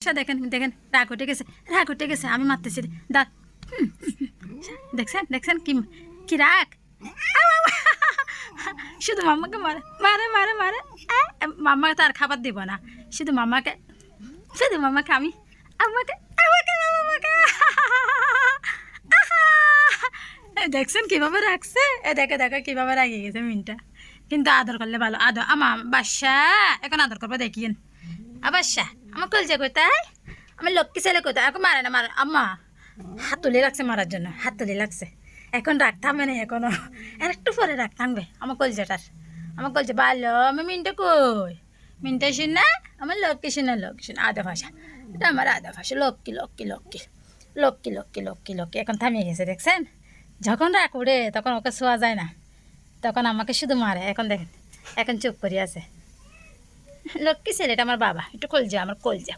বাসা দেখেন দেখেন রাগ উঠে গেছে আমি মারতেছি দা দেখছেন দেখছেন কি কি রাগ শুধু মাম্মাকে মারে মারে মারে মারে মাম্মাকে তো আর খাবার দিব না শুধু মাম্মাকে আমি আমাকে আমাকে মাম্মাকে দেখছেন কিভাবে রাখছে দেখে দেখে কিভাবে রাগিয়ে গেছে মিনটা কিন্তু আদর করলে ভালো আদর আমার বাসা এখন আদর করবো দেখিয়েন বাসা আমার কলজা কোথায় আমার লক্ষ্মী ছেলে কোথায় এখন মারে না মারে আম্মা হাত তুলে রাখছে মারার জন্য হাত তুলে লাগছে এখন রাখতাম না এখনো আর একটু পরে রাখতামবে আমার কলজাটার আমার কলজা ভালো আমার মিনটা কই মিনটা শুন না আমার লক্ষ্মী শুনে আদা ভাষা এটা আমার আদা ভাষা লক্ষ্মী লক্ষ্মী লক্ষ্মী লক্ষ্মী লক্ষ্মী লক্ষ্মী লক্ষ্মী এখন থামিয়ে গেছে দেখছেন যখন রাগ উড়ে তখন ওকে শোয়া যায় না তখন আমাকে শুধু মারে এখন দেখেন এখন চুপ করে আছে লক্ষ্মী ছেলেটা আমার বাবা একটু কলজা আমার কলজা